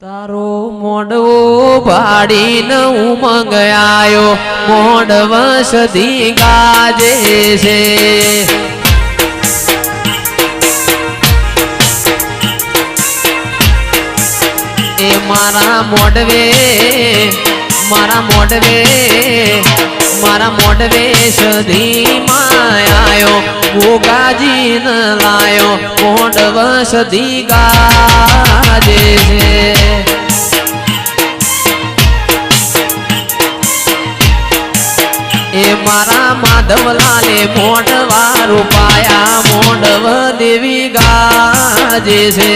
તારો મોડવો ભાડીને ઉમંગ આયો મોડવ સદી ગાજે છે એ મારા મોડવે સદી માં આયો ગોગાજી ન લાયો મોડવ સદી ગાજે છે એ મારા માધવલાલે મોડવા રૂપાયા મોડવ દેવી ગાજે છે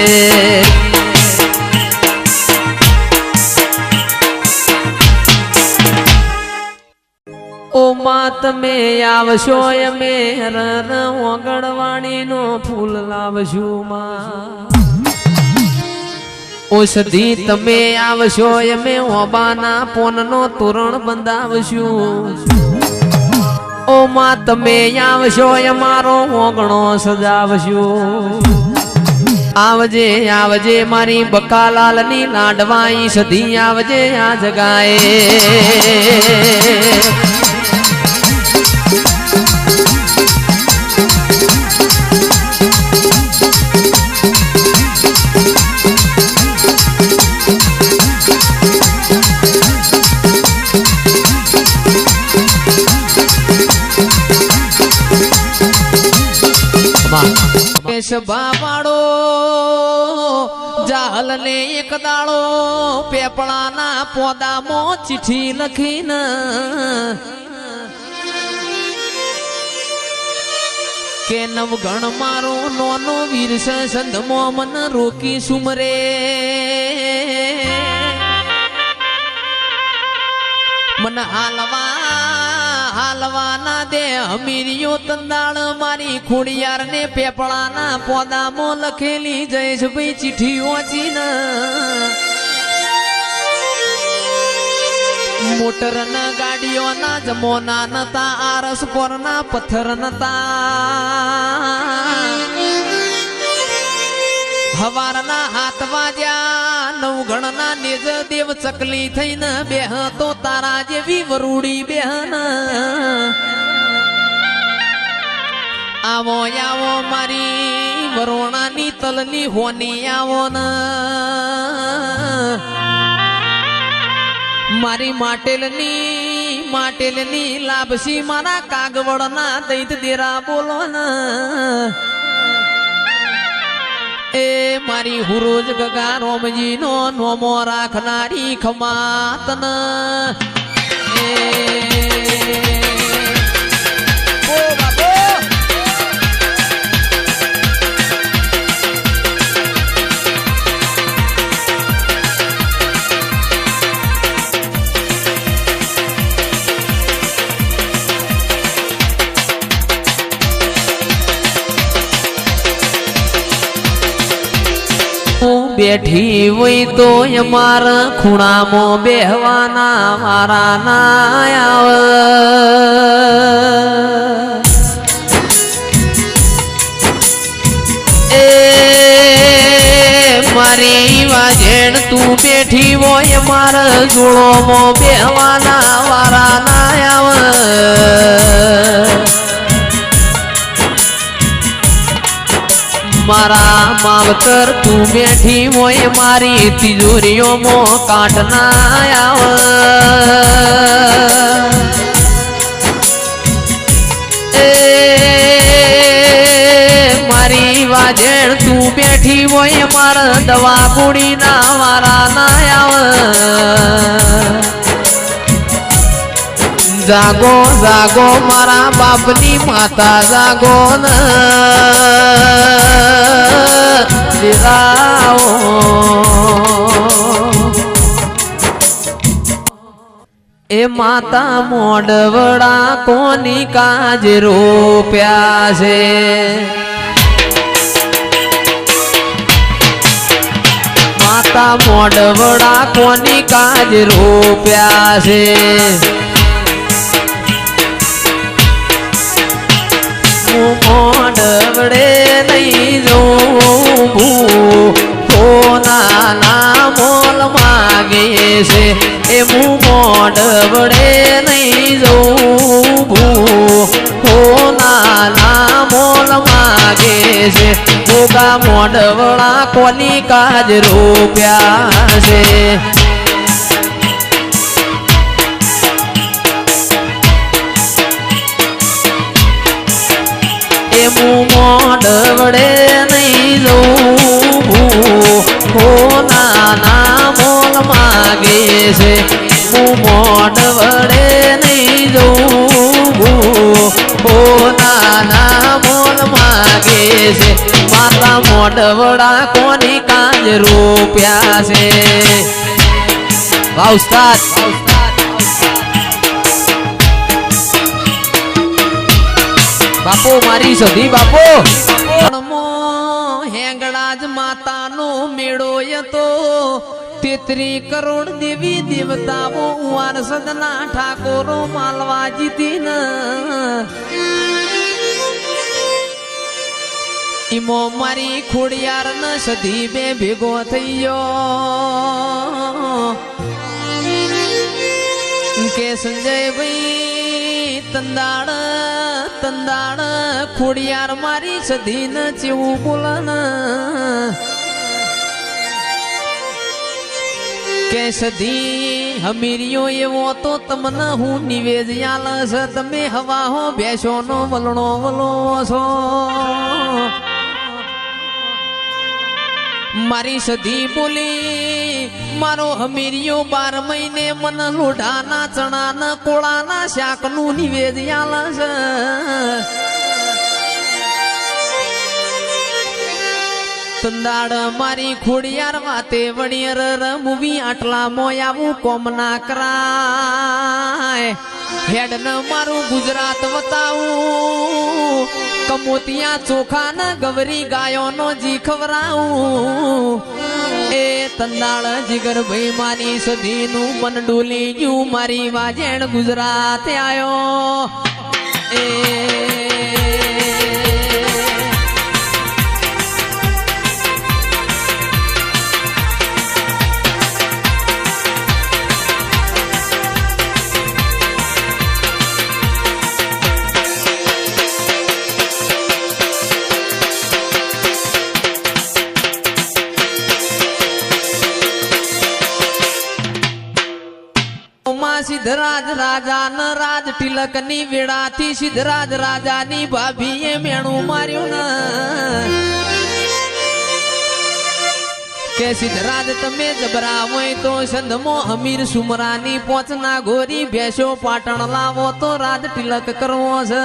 ઓ માં તમે આવશો અમે રન ઓગળવાણી નો ફૂલ લાવશું માં ઓ સદી તમે આવશો અમે ઓબાના પોન નો તોરણ બંધાવશું ઓ માં તમે આવશો અમારો ઓગણો સજાવશું આવજે આવજે મારી બકાલાલ ની લાડવાઈ સદી આવજે આ જગાએ બાવાડો જાહલ ને એક દાડો પેપળાના પોદામાં ચિઠ્ઠી લખીને કે નવગણ મારો નોનો વીર સંધમો મન રોકી સુમરે મન હાલવાના દે અમીરિયો તંદાળ મારી ખોડિયાર ને પેપળાના પોદામાં લખેલી જયેશભાઈ ચિઠ્ઠી વાંચી ન મોટર ના ગાડીઓ ના જમોના નતા આરસ પર ના પથ્થર નતા હવારના હાથ વાજ્યા નવગણ ના નેજ દેવ ચકલી થઈને બેહ તો તારા જેવી વરૂડી બેહન આવો આવો મારી વરોણાની તલની હોની આવો ન મારી માટેલની લાભસી મારા કાગવડના દૈત દેરા બોલો ન એ મારી હુરોજ ગગા રોમજી નો નોમો રાખનારી ખમાતન બેઠી હોય તો અમારા ખૂણામાં બેહવાના મારા ના આવે એ મારી વાજેણ તું બેઠી હોય મારા જોડોમાં બેહવાના વારા ના આવે મારા માવતર તું બેઠી હોય મારી તિજોરીઓમાં કાંઠ ના આવે એ મારી વાજેણ તું બેઠી હોય મારા દવા કુડી ના વારા ના આવે જાગો જાગો મારા બાપની માતા જાગો ન એ માતા મોડવડા કોની કાજ રોપ્યા છે માતા મોડવડા કોની કાજ રોપ્યા છે મોડવડે નહીં જોઉં નાના મોલ માગે છે એ હું મોઢ વડે નહીં જવું હો નાના મોલ માગે છે ભોગા મોઢ વડા કોની કાજ રૂપ્યા છે હું મોઢ વડે નહીં જવું હો નાના મોલ માગે છે હું મોઢ વડે નહીં જવું હો નાના મોલ માગે છે માતા મોઢ વડા કોની કાજ રૂપ્યા છે વાહ ઉસ્તાદ બાપો મારી સધી બાપો હેંગળાજ માતાનો મેળો તો 33 કરોડ દેવી દેવતાઓ વારસદના ઠાકોરો માલવા જીતી ન ઈમો મારી ખોડિયાર ન સધી બે ભેગો થઈ ગયો કે સંજયભાઈ તંદાળ તંદાળ ખોડિયાર મારી સધી ન ચેવું બોલન કે સધી હમીરિયો એવો તો તમને હું નિવેદયાલ છે તમે હવા હો બેસો નો વલણો વલો છો મારી સધી બોલી મારો હમીરિયો 12 મહિને મન લોઢાના ચણાના કોળાના શાકનું નિવેદયાલ છે તંદાડ મારી ખોડિયાર વાતે વણિયર રમવી આટલા મોયાવું કોમ ના કરાય હેડ ન મારું ગુજરાત વતાવું કમોતિયા ચોખા ન ગવરી ગાયો નો જી ખવરાવું એ તંદાળ જીગર ભાઈ મારી સધી નું મન ડોલી ગયું મારી વાજેણ ગુજરાત આયો એ સિદ્ધરાજ રાજા ન રાજ તિલક ની વેળાથી સિદ્ધરાજ રાજા ની ભાભીએ મેણું માર્યું ન કે સિદ્ધરાજ તમે જબરા હોય તો સંધમો હમીર સુમરાની પોચના ગોરી ભેસો પાટણ લાવો તો રાજ તિલક કરવો છે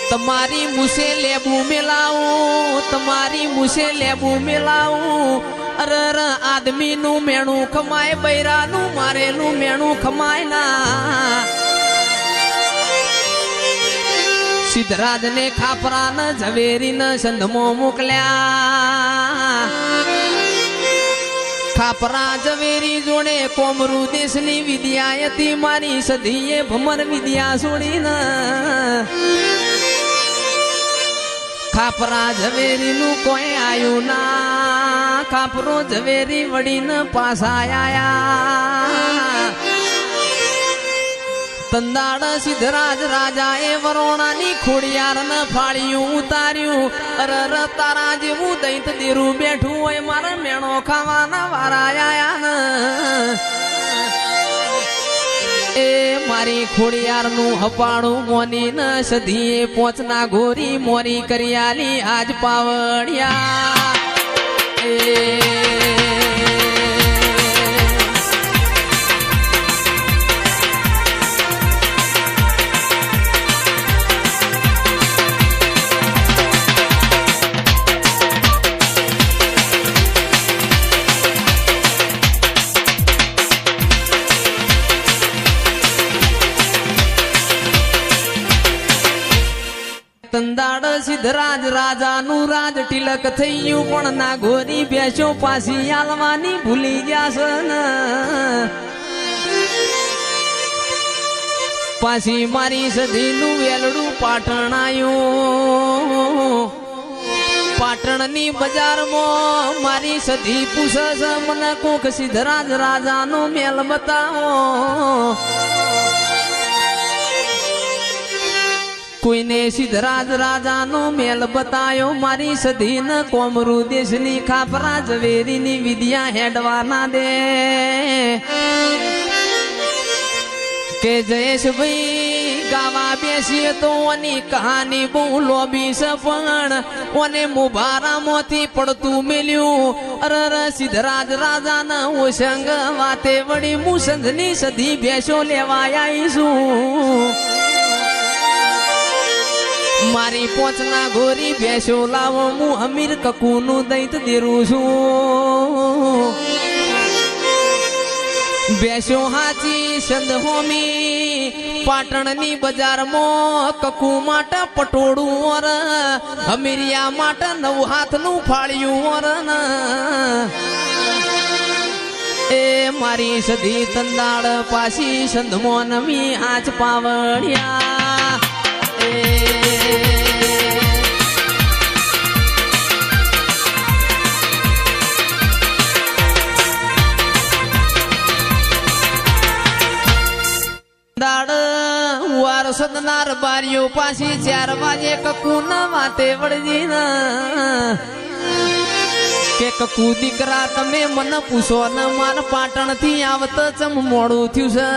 તમારી મુસે લેબુ મેલાવું તમારી મુસે લેબુ મેલાવું અરર આદમી નું મેણું ખમાય બૈરા નું મારેલું મેણું ખમાય ના સિદ્ધરાજ ને ખાપરા ન ઝવેરી ન સંધમો મોકલ્યા ખાપરા ઝવેરી જોડે કોમરૂ દેશની વિદ્યા હતી મારી સધીએ ભમર વિદ્યા છોડી ન ખાપરા ઝવેરી નું કોઈ આયું ના ખાપરો ઝવેરી વળીને પાછા આયા તંદાડ સિદ્ધરાજ રાજા એ વરોણાની ખોડિયાર ન ફાળ્યું ઉતાર્યું અરર તારા જેવું દૈત દેરું બેઠું હોય મારા મેણો ખાવાના વારા આયા ન એ મારી ખોડિયાર નું હપાણું મોની ન સધીએ પોચના ગોરી મોરી કરિયાલી આજ પાવડિયા એ તંદાડ સિદ્ધરાજ રાજાનું રાજ તિલક થઈ ગયું પણ ના ગોરી બેસો પાછી આલવાની ભૂલી ગયા છે ને પાછી મારી સધીનું વેલડું પાટણ આયું પાટણની બજારમાં મારી સધી પૂછે છે મને કોક સિદ્ધરાજ રાજાનો મેલ બતાવો. કોઈને સિદ્ધરાજ રાજાનો મેલ બતાયો મારી સધી ન કોમરૂ દેશની ખાપરા ઝવેરીની વિદ્યા હેડવા ના દે કે જયેશભાઈ ગાવા બેસીએ તો ઓની કહાની બહુ લોબી છે પણ ઓને મુભારામાંથી પડતું મેલ્યું. અરર સિદ્ધરાજ રાજાના ઓસંગ વાતે વળી હું સંધની સધી ભેંસો લેવા આવીશું. મારી પોચના ગોરી ભેંસો લાવો હું અમીર કકુનું દૈત દેરું છું. ભેંસો હાચી સંધ હોમી પાટણની બજારમાં કકુ માટે પટોળું વર અમીરિયા માટે નવ હાથનું ફાળ્યું વર એ મારી સધી તંદાળ પાછી સંધમો નમી આજ પાવડિયા. સદનાર બારીઓ પાછી 4 વાગે કકુ ના વાતે વળજી કે કકુ દીકરા તમે મને પૂછો ને માર પાટણ થી આવત ચમ મોડું થયું છે.